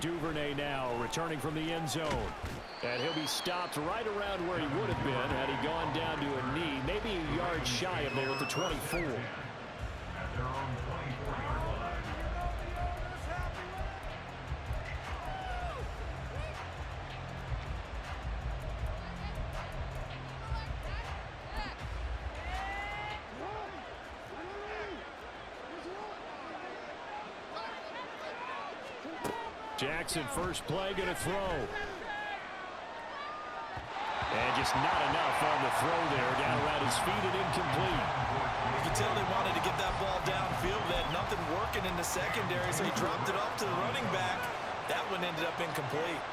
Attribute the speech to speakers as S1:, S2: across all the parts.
S1: Duvernay now returning from the end zone. And he'll be stopped right around where he would have been had he gone down to a knee, maybe a yard shy of there at the 24. Jackson, first play, going to throw. And just not enough on the throw there. Down around his feet and incomplete.
S2: You could tell they wanted to get that ball downfield. They had nothing working in the secondary, so he dropped it off to the running back. That one ended up incomplete.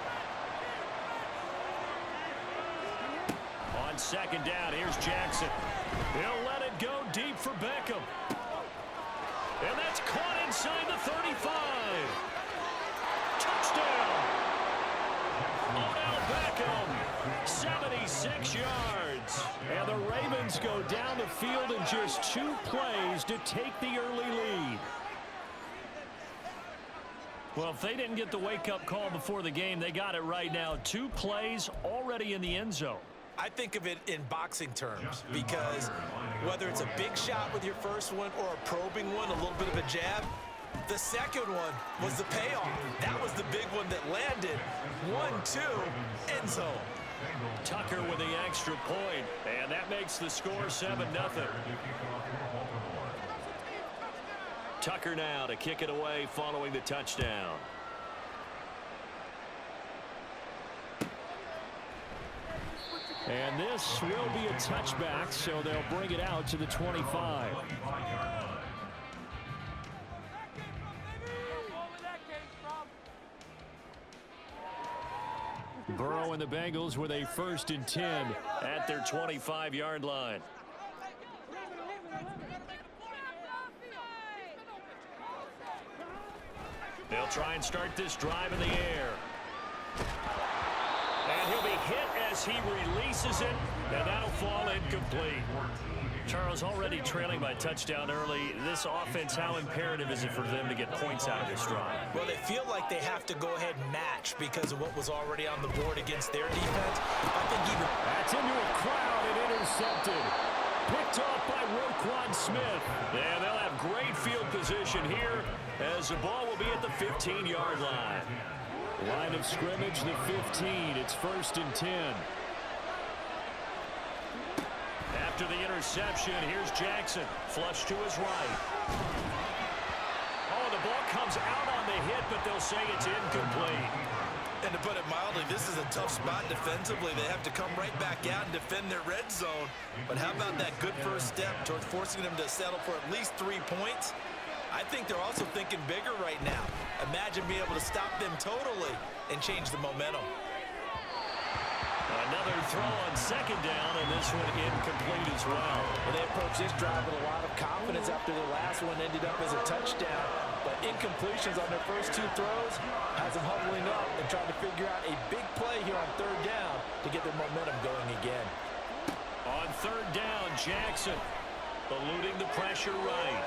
S1: On second down, here's Jackson. He'll let it go deep for Beckham. And that's caught inside the 35. Touchdown! Odell Beckham, 76 yards. And the Ravens go down the field in just 2 plays to take the early lead. Well, if they didn't get the wake-up call before the game, they got it right now. 2 plays already in the end zone.
S2: I think of it in boxing terms because whether it's a big shot with your first one or a probing one, a little bit of a jab, the second one was the payoff. That was the big one that landed. 1-2, end zone.
S1: Tucker with the extra point, and that makes the score 7-0. Tucker now to kick it away following the touchdown. And this will be a touchback, so they'll bring it out to the 25. Burrow and the Bengals with a 1st and 10 at their 25-yard line. They'll try and start this drive in the air. And he'll be hit as he releases it, and that'll fall incomplete. Charles, already trailing by touchdown early. This offense, how imperative is it for them to get points out of this drive?
S2: Well, they feel like they have to go ahead and match because of what was already on the board against their defense. I think even
S1: that's into a crowd and intercepted. Picked off by Roquan Smith. And they'll have great field position here as the ball will be at the 15-yard line. Line of scrimmage, the 15. It's 1st and 10. After the interception, here's Jackson. Flush to his right. Oh, the ball comes out on the hit, but they'll say it's incomplete.
S2: And to put it mildly, this is a tough spot defensively. They have to come right back out and defend their red zone. But how about that good first step towards forcing them to settle for at least 3 points? I think they're also thinking bigger right now. Imagine being able to stop them totally and change the momentum.
S1: Another throw on second down, and this one incomplete as well.
S2: They approached this drive with a lot of confidence after the last one ended up as a touchdown. But incompletions on their first 2 throws has them huddling up and trying to figure out a big play here on 3rd down to get their momentum going again.
S1: On 3rd down, Jackson eluding the pressure right.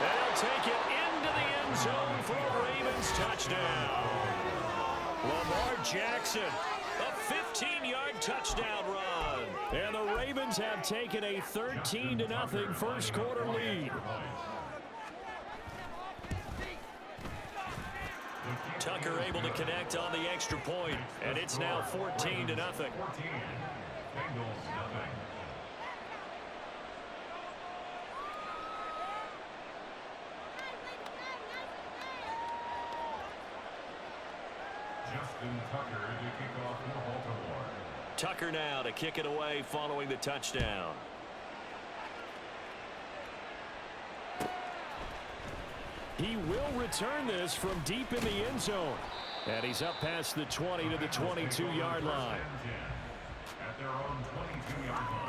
S1: They'll take it into the end zone for a Ravens touchdown. Lamar Jackson, a 15-yard touchdown run. And the Ravens have taken a 13-0 first quarter lead. Tucker able to connect on the extra point, and it's now 14-0. Tucker now to kick it away following the touchdown. He will return this from deep in the end zone. And he's up past the 20 to the 22-yard line. At their own 22-yard line.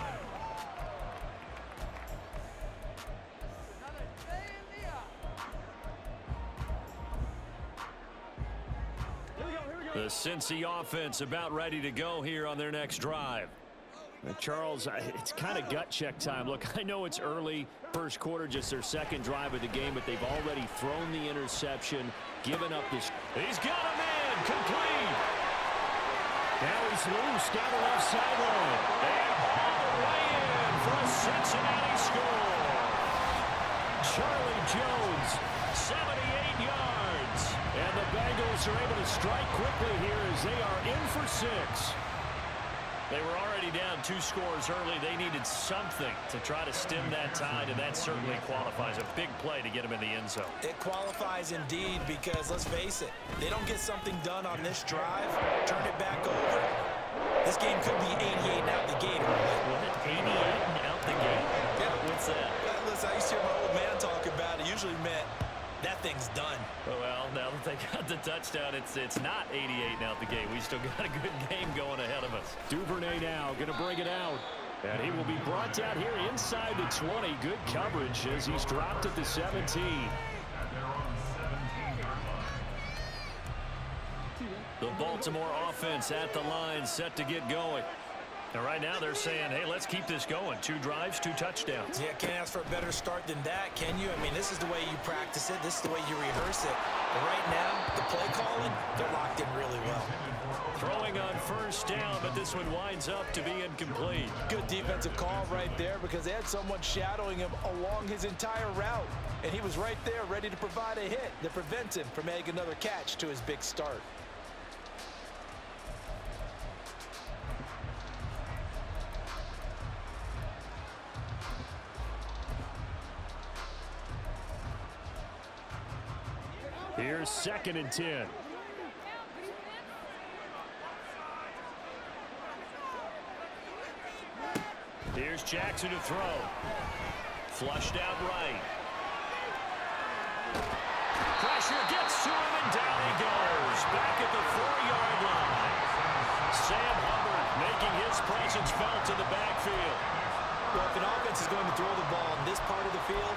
S1: The Cincy offense about ready to go here on their next drive. Charles, it's kind of gut check time. Look, I know it's early, first quarter, just their second drive of the game, but they've already thrown the interception, given up this. He's got a man, complete. Now he's loose down the left sideline. And all the way in for a Cincinnati score. Charlie Jones, 78 yards. And the Bengals are able to strike quickly here as they are in for 6. They were already down 2 scores early. They needed something to try to stem that tide, and that certainly qualifies. A big play to get them in the end zone.
S2: It qualifies indeed because, let's face it, they don't get something done on this drive, turn it back over. This game could be 88 and out the gate.
S1: What? 88 and out the gate?
S2: Yeah.
S1: What's that?
S2: Listen, I used to hear my old man talk about it. Usually meant that thing's done.
S1: Well, now that they got the touchdown, it's not 88 and out the gate. We still got a good game going ahead of us. Duvernay now going to bring it out. And he will be brought down here inside the 20. Good coverage as he's dropped at the 17. The Baltimore offense at the line, set to get going. And right now they're saying, hey, let's keep this going. 2 drives, 2 touchdowns.
S2: Yeah, can't ask for a better start than that, can you? I mean, this is the way you practice it. This is the way you rehearse it. But right now, the play calling, they're locked in really well.
S1: Throwing on first down, but this one winds up to be incomplete.
S2: Good defensive call right there because they had someone shadowing him along his entire route. And he was right there ready to provide a hit that prevents him from making another catch to his big start.
S1: Here's 2nd and 10. Here's Jackson to throw. Flushed out right. Pressure gets to him, and down he goes. Back at the 4-yard line. Sam Hubbard making his presence felt in the backfield.
S2: Well, if an offense is going to throw the ball in this part of the field,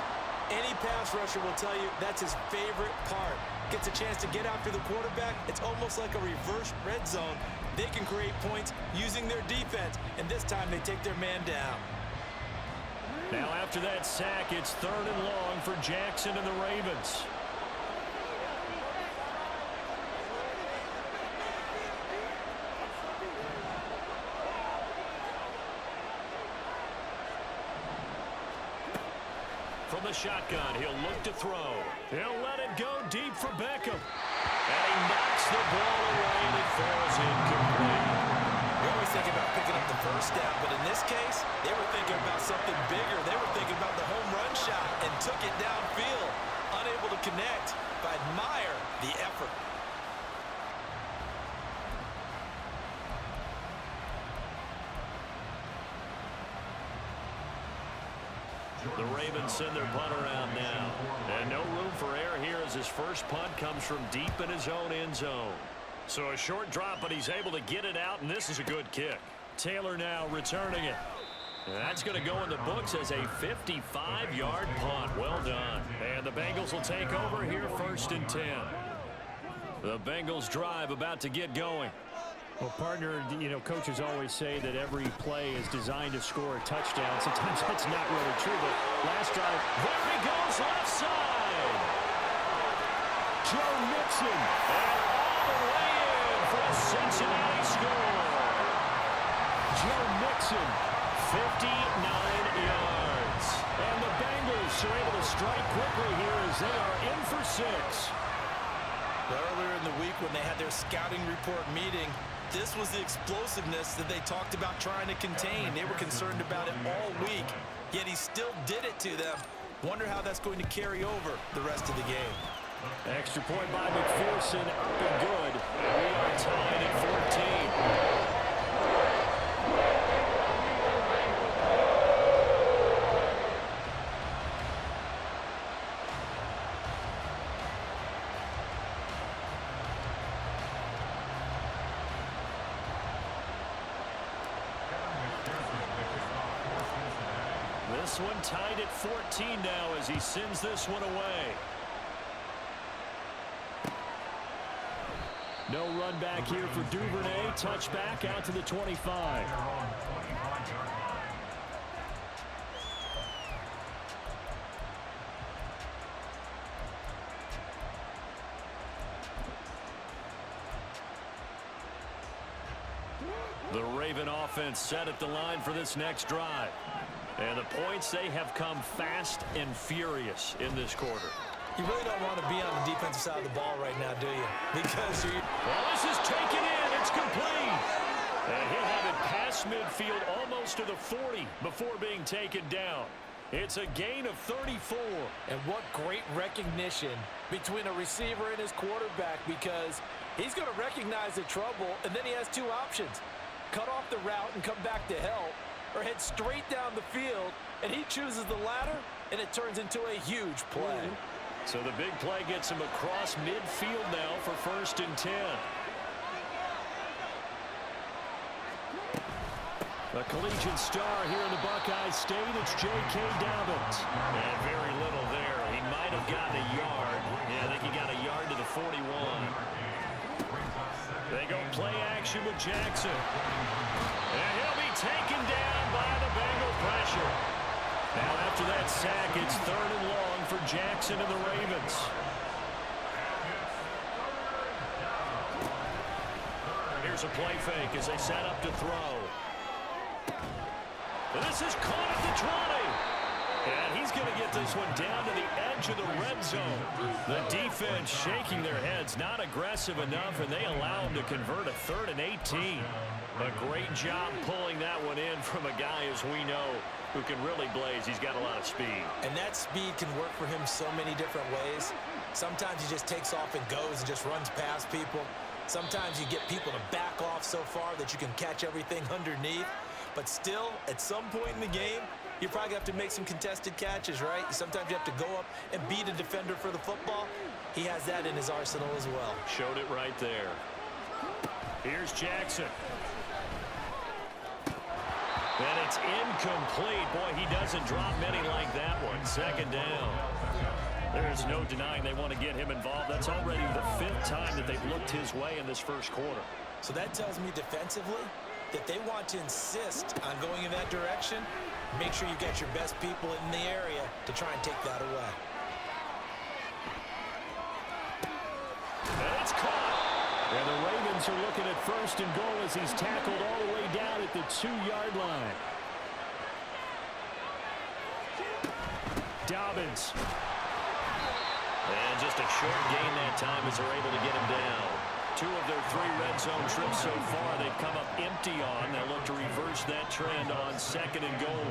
S2: any pass rusher will tell you that's his favorite part. Gets a chance to get after the quarterback. It's almost like a reverse red zone. They can create points using their defense, and this time they take their man down.
S1: Now after that sack, it's 3rd and long for Jackson and the Ravens. From the shotgun, he'll look to throw. He'll let it go deep for Beckham. And he knocks the ball away and it falls incomplete.
S2: We always think about picking up the first down, but in this case, they were thinking about something bigger. They were thinking about the home run shot and took it downfield. Unable to connect, but admire the effort.
S1: The Ravens send their punt around now. And no room for error here as his first punt comes from deep in his own end zone. So a short drop, but he's able to get it out, and this is a good kick. Taylor now returning it. And that's going to go in the books as a 55-yard punt. Well done. And the Bengals will take over here 1st and 10. The Bengals drive about to get going. Well, partner, you know, coaches always say that every play is designed to score a touchdown. Sometimes that's not really true, but last drive, there he goes, left side. Joe Mixon, and all the way in for a Cincinnati score. Joe Mixon, 59 yards. And the Bengals are able to strike quickly here as they are in for 6.
S2: Earlier in the week when they had their scouting report meeting, this was the explosiveness that they talked about trying to contain. They were concerned about it all week, yet he still did it to them. Wonder how that's going to carry over the rest of the game.
S1: Extra point by McPherson, up and good. We are tied at 14. This one tied at 14 now as he sends this one away. No run back here for Duvernay. Touchback out to the 25. The Raven offense set at the line for this next drive. And the points, they have come fast and furious in this quarter.
S2: You really don't want to be on the defensive side of the ball right now, do you? Because you're...
S1: Well, this is taken in. It's complete. And he'll have it past midfield almost to the 40 before being taken down. It's a gain of 34.
S3: And what great recognition between a receiver and his quarterback, because he's going to recognize the trouble, and then he has two options. Cut off the route and come back to help, or head straight down the field, and he chooses the latter, and it turns into a huge play.
S1: So the big play gets him across midfield now for 1st and 10. A collegiate star here in the Buckeye State, it's J.K. Dobbins. And very little there. He might have gotten a yard. Yeah, I think he got a yard to the 41. They go play action with Jackson. And he'll be taken down by the Bengal pressure. Now after that sack, it's 3rd and long for Jackson and the Ravens. Here's a play fake as they set up to throw. This is caught at the 20. And he's going to get this one down to the edge of the red zone. The defense shaking their heads, not aggressive enough, and they allow him to convert a 3rd and 18. A great job pulling that one in from a guy, as we know, who can really blaze. He's got a lot of speed.
S2: And that speed can work for him so many different ways. Sometimes he just takes off and goes and just runs past people. Sometimes you get people to back off so far that you can catch everything underneath. But still, at some point in the game, you probably have to make some contested catches, right? Sometimes you have to go up and beat a defender for the football. He has that in his arsenal as well.
S1: Showed it right there. Here's Jackson. And it's incomplete. Boy, he doesn't drop many like that one. 2nd down. There's no denying they want to get him involved. That's already the 5th time that they've looked his way in this first quarter.
S2: So that tells me defensively that they want to insist on going in that direction. Make sure you get your best people in the area to try and take that away.
S1: And it's caught. And the Ravens are looking at 1st and goal as he's tackled all the way down at the 2-yard line. Dobbins. And just a short gain that time as they're able to get him down. 2 of their 3 red zone trips so far they've come up empty on. They'll look to reverse that trend on 2nd and goal.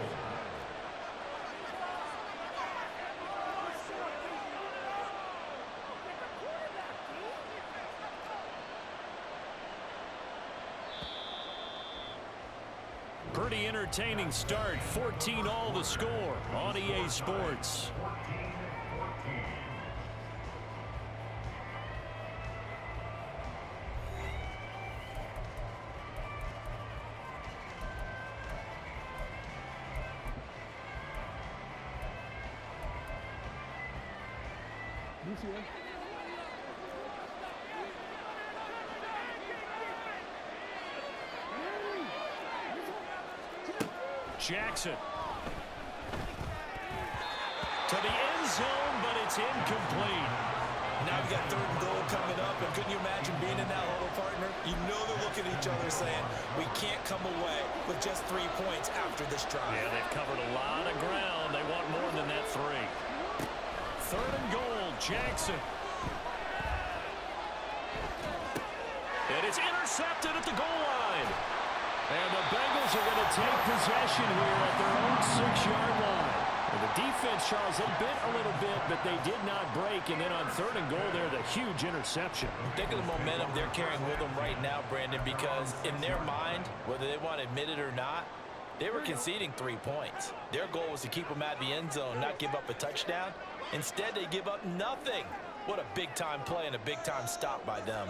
S1: Pretty entertaining start. 14-all the score on EA Sports. Jackson. To the end zone, but it's incomplete.
S2: Now we got 3rd and goal coming up, and couldn't you imagine being in that huddle, partner? You know they're looking at each other saying, we can't come away with just 3 points after this drive.
S1: Yeah, they've covered a lot of ground. They want more than that 3. 3rd and goal, Jackson. And it's intercepted at the goal line. And the Bengals are going to take possession here at their own 6-yard line. And the defense, Charles, they bit a little bit, but they did not break. And then on 3rd and goal there, the huge interception.
S3: Think of the momentum they're carrying with them right now, Brandon, because in their mind, whether they want to admit it or not, they were conceding 3 points. Their goal was to keep them at the end zone, not give up a touchdown. Instead, they give up nothing. What a big-time play and a big-time stop by them.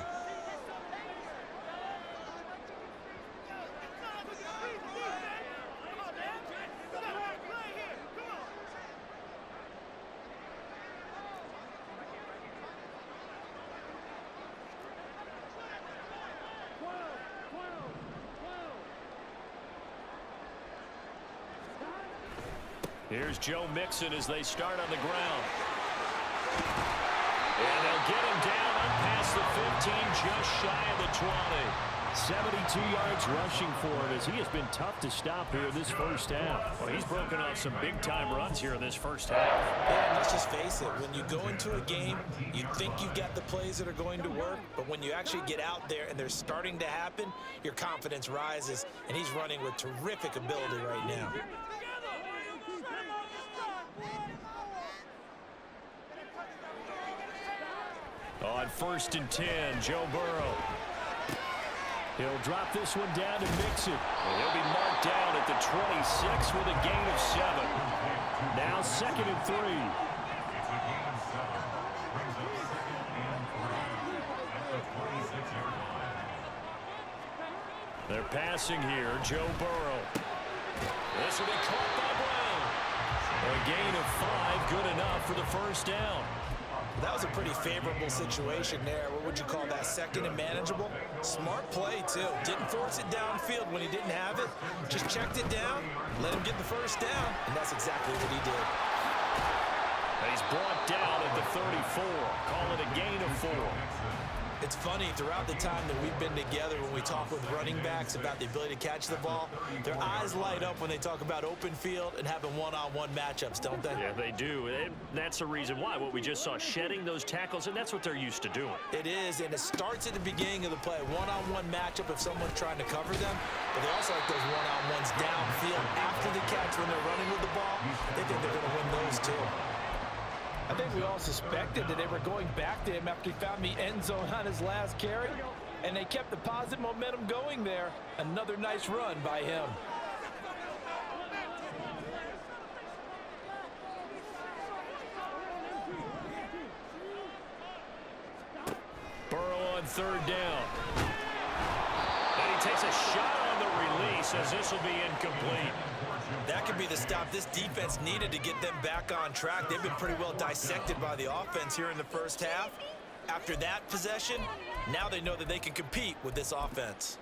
S1: Here's Joe Mixon as they start on the ground. And they'll get him down up past the 15, just shy of the 20. 72 yards rushing for him as he has been tough to stop here in this first half. Well, he's broken off some big-time runs here in this first half.
S3: Yeah, let's just face it. When you go into a game, you think you've got the plays that are going to work, but when you actually get out there and they're starting to happen, your confidence rises, and he's running with terrific ability right now.
S1: On 1st and 10, Joe Burrow. He'll drop this one down to Mixon. And he'll be marked down at the 26 with a gain of 7. Now 2nd and 3. They're passing here, Joe Burrow. This will be caught by Brown. A gain of 5, good enough for the first down.
S3: That was a pretty favorable situation there. What would you call that? 2nd and manageable? Smart play, too. Didn't force it downfield when he didn't have it. Just checked it down, let him get the first down, and that's exactly what he did.
S1: He's brought down at the 34. Call it a gain of 4.
S3: It's funny, throughout the time that we've been together, when we talk with running backs about the ability to catch the ball, their eyes light up when they talk about open field and having one-on-one matchups, don't they?
S1: Yeah, they do. And that's the reason why. What we just saw, shedding those tackles, and that's what they're used to doing.
S3: It is, and it starts at the beginning of the play. One-on-one matchup if someone's trying to cover them, but they also like those one-on-ones downfield after the catch when they're running with the ball. They think they're going to win those, too. I think we all suspected that they were going back to him after he found the end zone on his last carry, and they kept the positive momentum going there. Another nice run by him.
S1: Burrow on 3rd down. And he takes a shot on the release as this will be incomplete.
S3: That could be the stop this defense needed to get them back on track. They've been pretty well dissected by the offense here in the first half. After that possession, now they know that they can compete with this offense.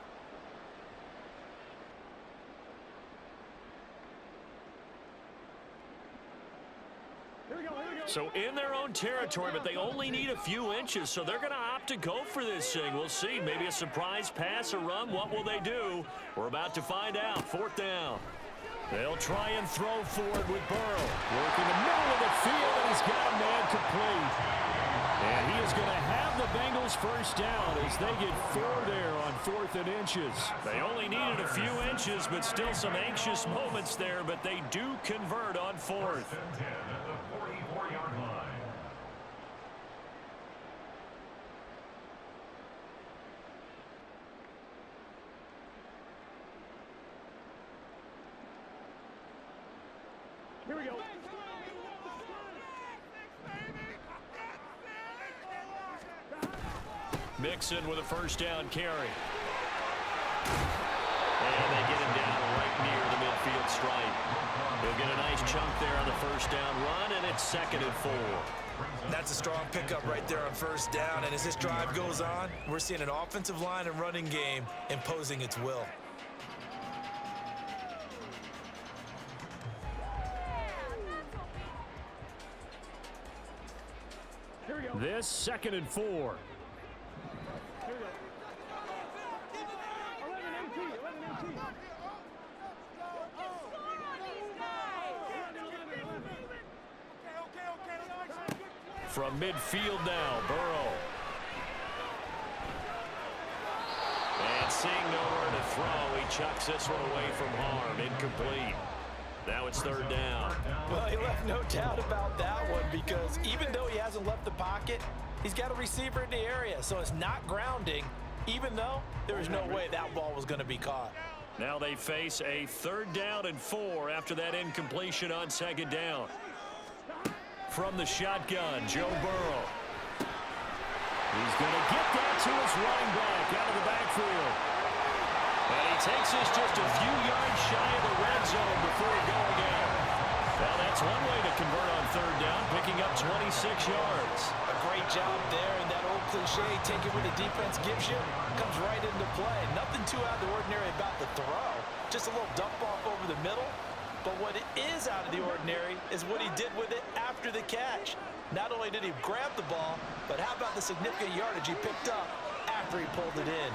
S1: So in their own territory, but they only need a few inches, so they're going to opt to go for this thing. We'll see. Maybe a surprise pass, a run. What will they do? We're about to find out. 4th down. They'll try and throw forward with Burrow. Working the middle of the field, and he's got a man complete. And he is going to have the Bengals first down as they get 4 there on 4th and inches. They only needed a few inches, but still some anxious moments there, but they do convert on 4th. Here we go. Mixon with a first down carry. And they get him down right near the midfield stripe. He'll get a nice chunk there on the first down run, and it's 2nd and 4.
S3: That's a strong pickup right there on 1st down, and as this drive goes on, we're seeing an offensive line and running game imposing its will.
S1: This 2nd and 4. From midfield now, Burrow. And seeing nowhere to throw, he chucks this one away from harm. Incomplete. Now it's 3rd down.
S3: Well, he left no doubt about that one because even though he hasn't left the pocket, he's got a receiver in the area, so it's not grounding, even though there was no way that ball was going to be caught.
S1: Now they face a 3rd down and 4 after that incompletion on 2nd down. From the shotgun, Joe Burrow. He's going to get that to his running back out of the backfield. And he takes this just a few yards shy of the red zone before going out. Well, that's one way to convert on 3rd down, picking up 26 yards.
S3: A great job there, and that old cliche, take it when the defense gives you, comes right into play. Nothing too out of the ordinary about the throw. Just a little dump off over the middle, But what is out of the ordinary is what he did with it after the catch. Not only did he grab the ball, but how about the significant yardage he picked up after he pulled it in?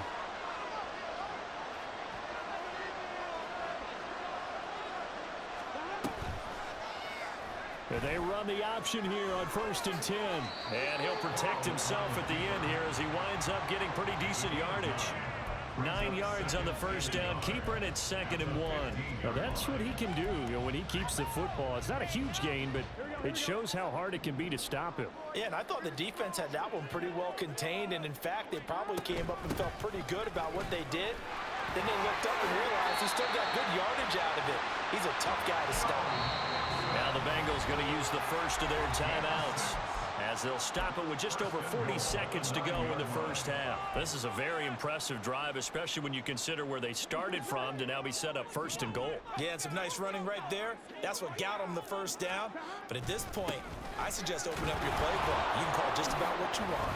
S1: And they run the option here on 1st and 10. And he'll protect himself at the end here as he winds up getting pretty decent yardage. 9 yards on the first down. Keeper in at 2nd and 1. Now that's what he can do, when he keeps the football. It's not a huge gain, but it shows how hard it can be to stop him.
S3: Yeah, and I thought the defense had that one pretty well contained. And in fact, they probably came up and felt pretty good about what they did. Then they looked up and realized he still got good yardage out of it. He's a tough guy to stop.
S1: Now the Bengals going to use the first of their timeouts as they'll stop it with just over 40 seconds to go in the first half. This is a very impressive drive, especially when you consider where they started from to now be set up 1st and goal.
S2: Yeah, and some nice running right there. That's what got them the first down. But at this point, I suggest open up your play clock. You can call just about what you want.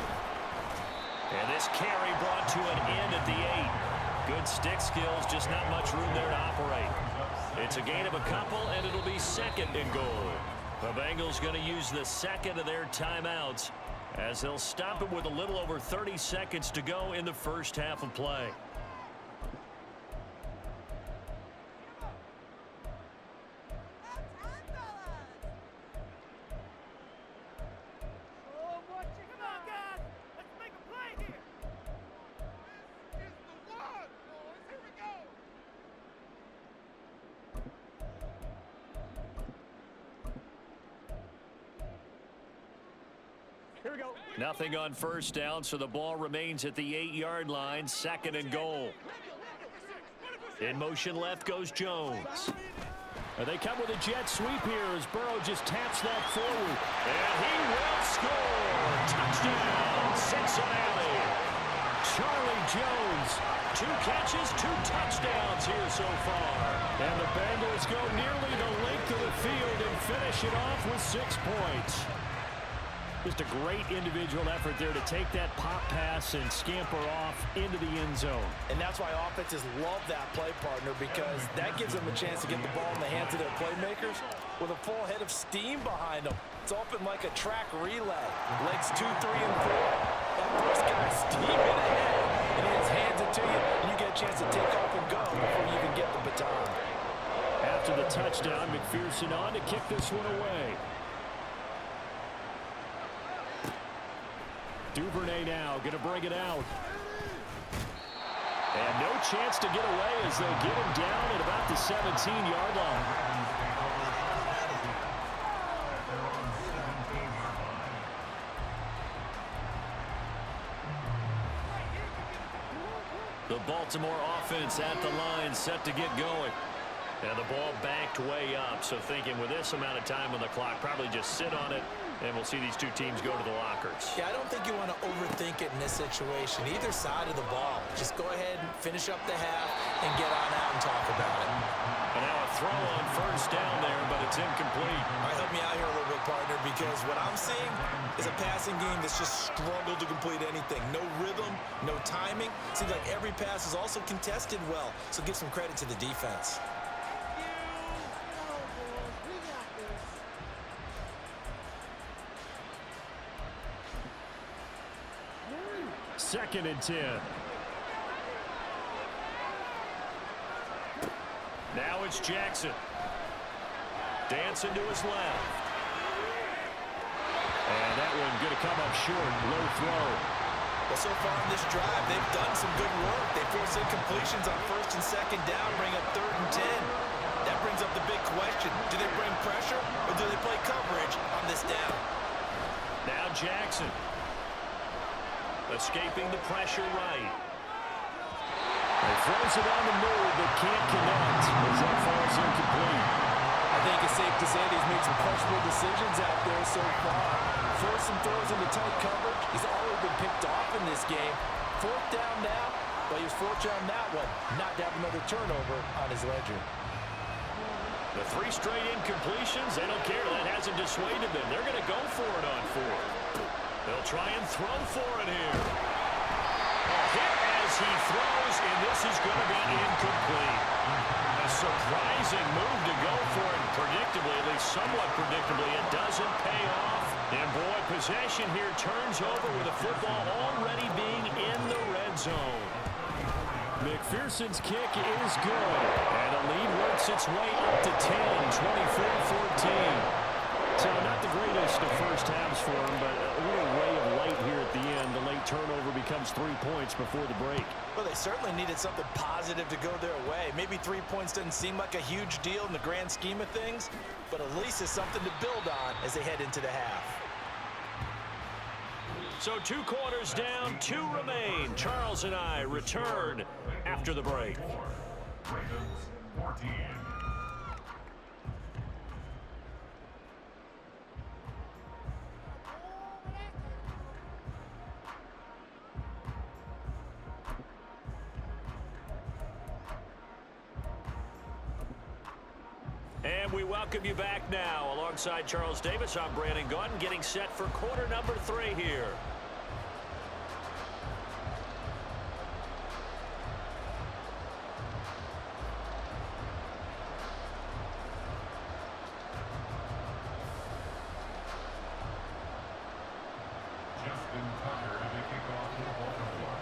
S1: And this carry brought to an end at the 8. Good stick skills, just not much room there to operate. It's a gain of a couple, and it'll be 2nd and goal. The Bengals going to use the second of their timeouts as they'll stop it with a little over 30 seconds to go in the first half of play. Nothing on first down, so the ball remains at the 8-yard line, 2nd and goal. In motion left goes Jones. And they come with a jet sweep here as Burrow just taps that forward. And he will score! Touchdown, Cincinnati! Charlie Jones, 2 catches, 2 touchdowns here so far. And the Bengals go nearly the length of the field and finish it off with 6 points. Just a great individual effort there to take that pop pass and scamper off into the end zone.
S3: And that's why offenses love that play partner, because that gives them a chance to get the ball in the hands of their playmakers with a full head of steam behind them. It's open like a track relay. Legs 2, 3, and 4. That first guy's steaming ahead, and he just hands it to you, and you get a chance to take off and go before you even get the baton.
S1: After the touchdown, McPherson on to kick this one away. Duvernay now going to bring it out. And no chance to get away as they'll get him down at about the 17-yard line. The Baltimore offense at the line, set to get going. And the ball backed way up, so thinking with this amount of time on the clock, probably just sit on it, and we'll see these two teams go to the lockers.
S3: Yeah, I don't think you want to overthink it in this situation. Either side of the ball. Just go ahead and finish up the half and get on out and talk about it.
S1: And now a throw on first down there, but it's incomplete.
S2: All right, help me out here a little bit, partner, because what I'm seeing is a passing game that's just struggled to complete anything. No rhythm, no timing. Seems like every pass is also contested well, so give some credit to the defense.
S1: 2nd and 10. Now it's Jackson. Dancing to his left. And that one going to come up short. Low throw.
S2: Well, so far in this drive, they've done some good work. They force incompletions on 1st and 2nd down, bring up 3rd and 10. That brings up the big question. Do they bring pressure or do they play coverage on this down?
S1: Now Jackson. Escaping the pressure right. He throws it on the move, but can't connect as that falls incomplete.
S3: I think it's safe to say that he's made some questionable decisions out there so far. Forced some throws into tight coverage. He's already been picked off in this game. 4th down now, but he was fortunate on that one. Not to have another turnover on his ledger.
S1: The 3 straight incompletions, they don't care. That hasn't dissuaded them. They're going to go for it on 4th. They'll try and throw for it here. A hit as he throws, and this is going to be incomplete. A surprising move to go for it. Predictably, at least somewhat predictably, it doesn't pay off. And boy, possession here turns over with the football already being in the red zone. McPherson's kick is good. And the lead works its way up to 10, 24-14. So not the greatest of first halves for him, but a little ray of light here at the end. The late turnover becomes 3 points before the break.
S2: Well, they certainly needed something positive to go their way. Maybe 3 points doesn't seem like a huge deal in the grand scheme of things, but at least it's something to build on as they head into the half.
S1: So 2 quarters down, 2 remain. Charles and I return after the break.
S4: Ravens 14.
S1: And we welcome you back now. Alongside Charles Davis, I'm Brandon Gaudin, getting set for quarter number 3 here.
S4: Justin Tucker to kick off for Baltimore.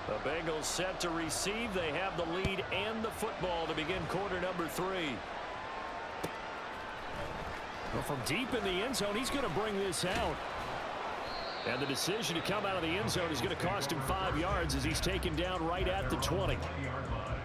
S1: The Bengals set to receive. They have the lead and the football to begin quarter number 3. Well, from deep in the end zone, he's going to bring this out. And the decision to come out of the end zone is going to cost him 5 yards as he's taken down right at the 20.
S4: 20-yard line.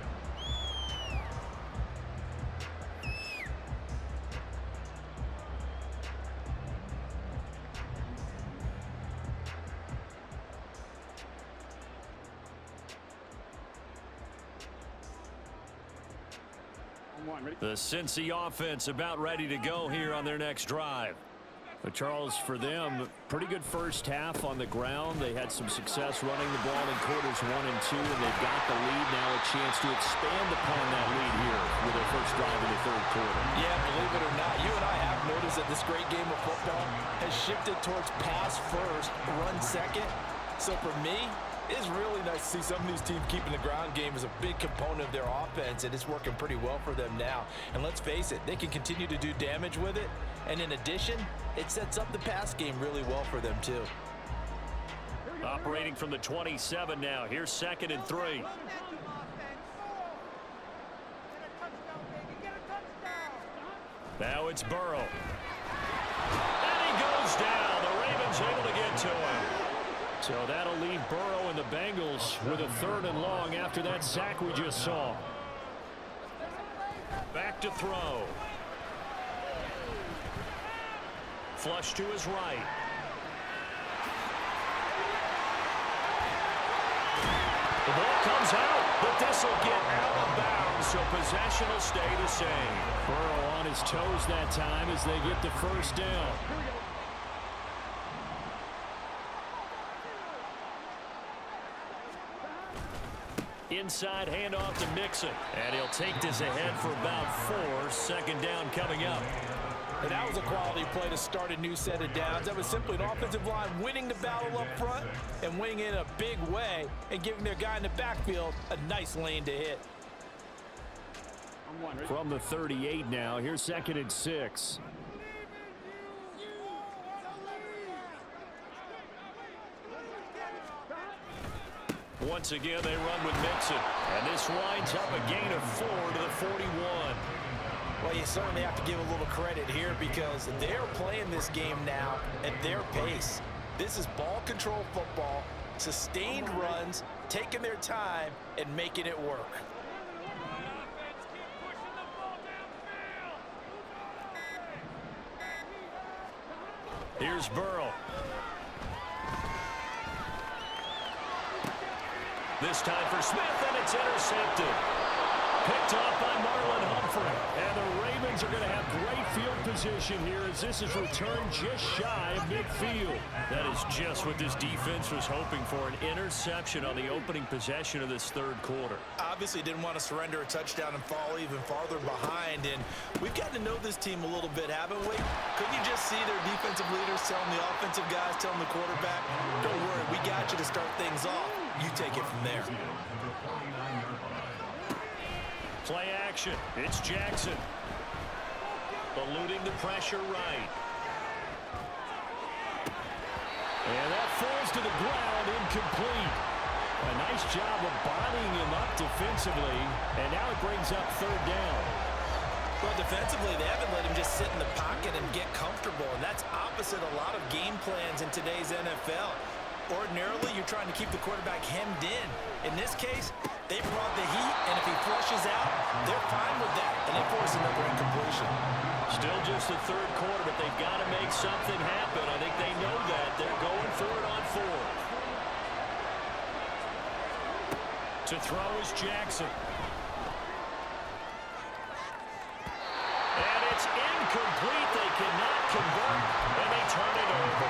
S1: The Cincy offense about ready to go here on their next drive. But Charles, for them, pretty good first half on the ground. They had some success running the ball in quarters 1 and 2, and they've got the lead now, a chance to expand upon that lead here with their first drive in the third quarter.
S3: Yeah, believe it or not, you and I have noticed that this great game of football has shifted towards pass first, run second. So for me, it's really nice to see some of these teams keeping the ground game as a big component of their offense, and it's working pretty well for them now. And let's face it, they can continue to do damage with it. And in addition, it sets up the pass game really well for them too.
S1: Operating from the 27 now. Here's 2nd and 3. Now it's Burrow. And he goes down. The Ravens able to get to him. So that'll leave Burrow and the Bengals with a 3rd and long after that sack we just saw. Back to throw. Flush to his right. The ball comes out, but this will get out of bounds, so possession will stay the same. Burrow on his toes that time as they get the first down. Inside handoff to Mixon. And he'll take this ahead for about 4. 2nd down coming up.
S3: And that was a quality play to start a new set of downs. That was simply an offensive line winning the battle up front and winning in a big way and giving their guy in the backfield a nice lane to hit.
S1: From the 38 now, here's 2nd and 6. Once again, they run with Mixon. And this winds up a gain of 4 to the 41.
S3: Well, you certainly have to give a little credit here because they're playing this game now at their pace. This is ball control football, sustained runs, taking their time, and making it work.
S1: Here's Burrow. This time for Smith, and it's intercepted. Picked off by Marlon Humphrey. And the Ravens are going to have great field position here as this is returned just shy of midfield. That is just what this defense was hoping for, an interception on the opening possession of this third quarter.
S2: Obviously didn't want to surrender a touchdown and fall even farther behind, and we've gotten to know this team a little bit, haven't we? Couldn't you just see their defensive leaders telling the offensive guys, telling the quarterback, don't worry, we got you to start things off. You take it from there.
S1: Play action. It's Jackson. Eluding the pressure right. And that falls to the ground, incomplete. A nice job of bodying him up defensively, and now it brings up third down.
S2: Well, defensively, they haven't let him just sit in the pocket and get comfortable, and that's opposite a lot of game plans in today's NFL. Ordinarily, you're trying to keep the quarterback hemmed in. In this case, they brought the heat, and if he flushes out, they're fine with that, and they force another incompletion.
S1: Still just the third quarter, but they've got to make something happen. I think they know that. They're going for it on fourth. To throw is Jackson. And it's incomplete. They cannot convert, and they turn it over.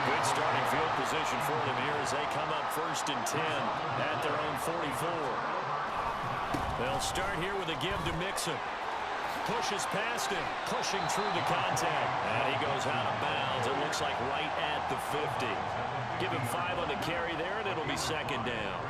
S1: Good starting field position for them here as they come up 1st and 10 at their own 44. They'll start here with a give to Mixon. Pushes past him, pushing through the contact. And he goes out of bounds. It looks like right at the 50. Give him 5 on the carry there, and it'll be 2nd down.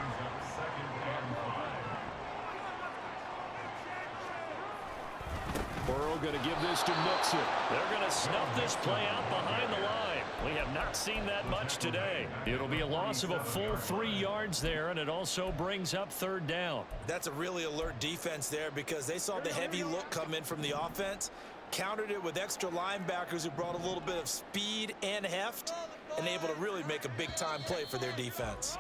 S1: Burrow going to give this to Mixon. They're going to snuff this play out behind the line. We have not seen that much today. It'll be a loss of a full 3 yards there, and it also brings up 3rd down.
S2: That's a really alert defense there because they saw the heavy look come in from the offense, countered it with extra linebackers who brought a little bit of speed and heft, and able to really make a big-time play for their defense.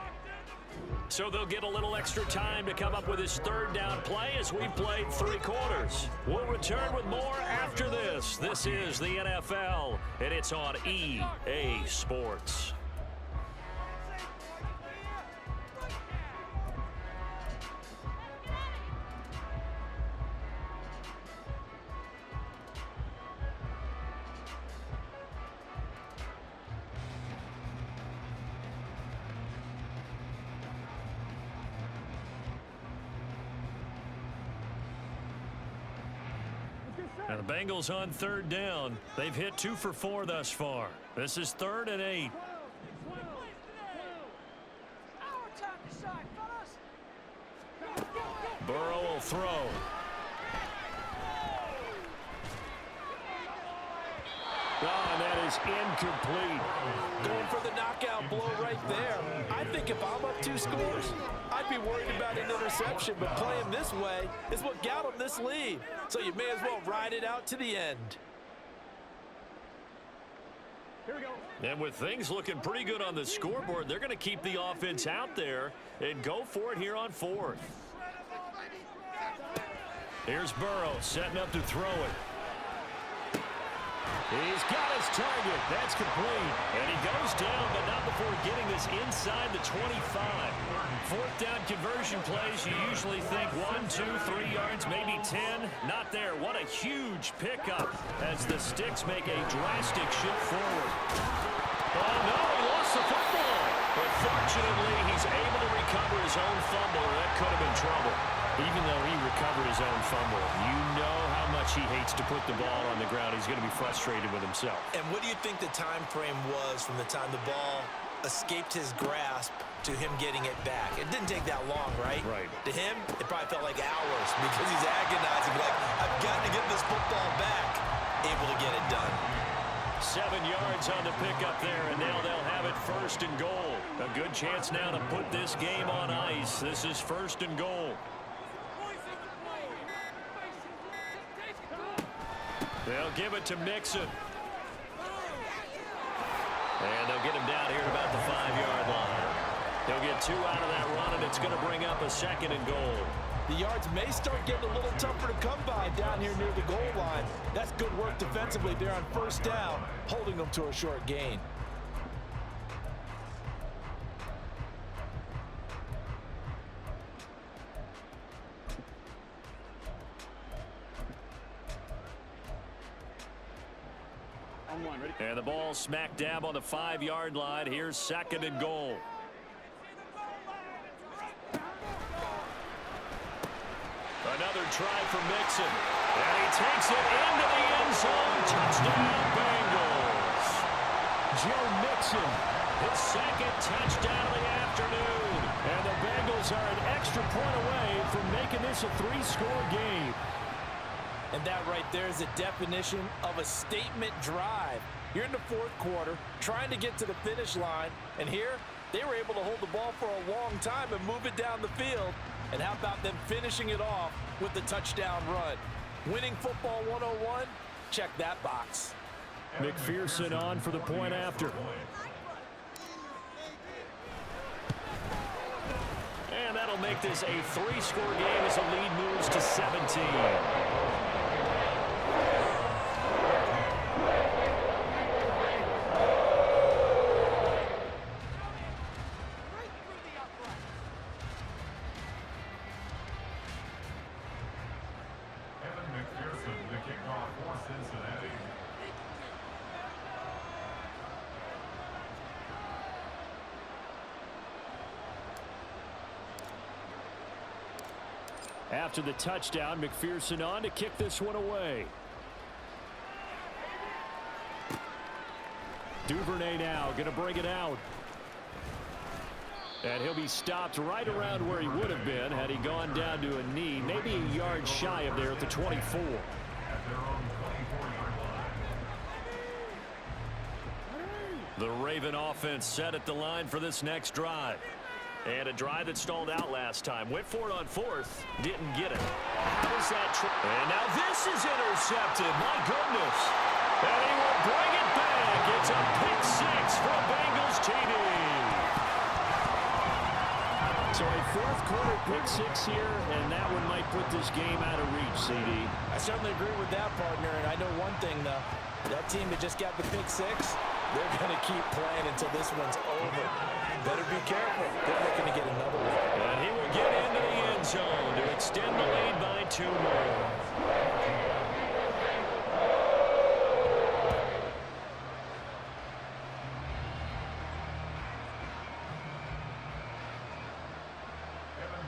S1: So they'll get a little extra time to come up with his 3rd down play as we played 3 quarters. We'll return with more after this. This is the NFL, and it's on EA Sports. And the Bengals on 3rd down. They've hit 2 for 4 thus far. This is 3rd and 8. Burrow will throw. Oh, and that is incomplete.
S3: Going for the knockout blow right there. I think if I'm up 2 scores, I'd be worried about an interception, but playing this way is what got him this lead. So you may as well ride it out to the end.
S1: Here we go. And with things looking pretty good on the scoreboard, they're going to keep the offense out there and go for it here on 4th. Here's Burrow setting up to throw it. He's got his target. That's complete. And he goes down, but not before getting this inside the 25. 4th down conversion plays, you usually think 1, 2, 3 yards, maybe 10. Not there. What a huge pickup as the Sticks make a drastic shift forward. Oh, no, he lost the football. But fortunately, he's able to recover his own fumble. That could have been trouble. Even though he recovered his own fumble, you know how much he hates to put the ball on the ground. He's going to be frustrated with himself.
S2: And what do you think the time frame was from the time the ball escaped his grasp to him getting it back? It didn't take that long, right?
S1: Right.
S2: To him, it probably felt like hours because he's agonizing, like, I've got to get this football back. Able to get it done.
S1: 7 yards on the pickup there, and now they'll have it 1st and goal. A good chance now to put this game on ice. This is 1st and goal. They'll give it to Mixon. And they'll get him down here at about the 5-yard line. They'll get 2 out of that run, and it's going to bring up a 2nd and goal.
S3: The yards may start getting a little tougher to come by down here near the goal line. That's good work defensively there on 1st down, holding them to a short gain.
S1: And the ball smack dab on the 5-yard line. Here's 2nd and goal. Another try for Mixon. And he takes it into the end zone. Touchdown, Bengals. Joe Mixon, his 2nd touchdown of the afternoon. And the Bengals are an extra point away from making this a 3-score game.
S3: And that right there is the definition of a statement drive. You're in the fourth quarter, trying to get to the finish line, and here they were able to hold the ball for a long time and move it down the field. And how about them finishing it off with the touchdown run? Winning football 101, check that box.
S1: McPherson on for the point after. And that'll make this a 3-score game as the lead moves to 17. After the touchdown, McPherson on to kick this one away. Duvernay now going to bring it out. And he'll be stopped right around where he would have been had he gone down to a knee, maybe a yard shy of there at the 24. The Raven offense set at the line for this next drive. And a drive that stalled out last time. Went for it on fourth. Didn't get it. How does that... And now this is intercepted. My goodness. And he will bring it back. It's a pick six for a Bengals TD. So a fourth quarter pick six here, and that one might put this game out of reach, CD.
S3: I certainly agree with that, partner. And I know one thing, though. That team that just got the pick six, they're going to keep playing until this one's over. Better be careful. They're looking to get another one.
S1: And he will get into the end zone to extend the lead by 2 more.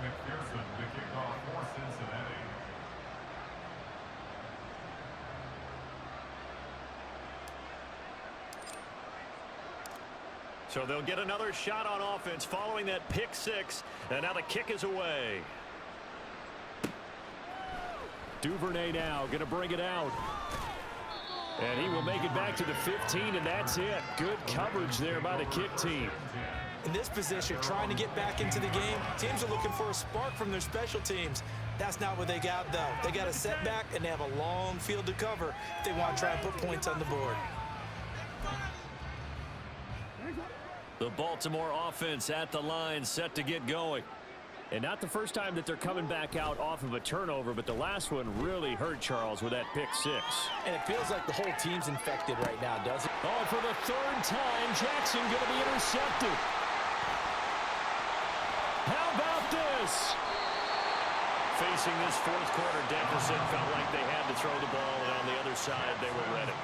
S4: McPherson to kick off for Cincinnati.
S1: So they'll get another shot on offense following that pick six. And now the kick is away. Duvernay now going to bring it out. And he will make it back to the 15, and that's it. Good coverage there by the kick team.
S3: In this position, trying to get back into the game, teams are looking for a spark from their special teams. That's not what they got, though. They got a setback, and they have a long field to cover if they want to try and put points on the board.
S1: The Baltimore offense at the line, set to get going. And not the first time that they're coming back out off of a turnover, but the last one really hurt Charles with that pick six.
S3: And it feels like the whole team's infected right now, doesn't it?
S1: Oh, for the third time, Jackson going to be intercepted. How about this? Facing this fourth quarter deficit, felt like they had to throw the ball, and on the other side, they were ready.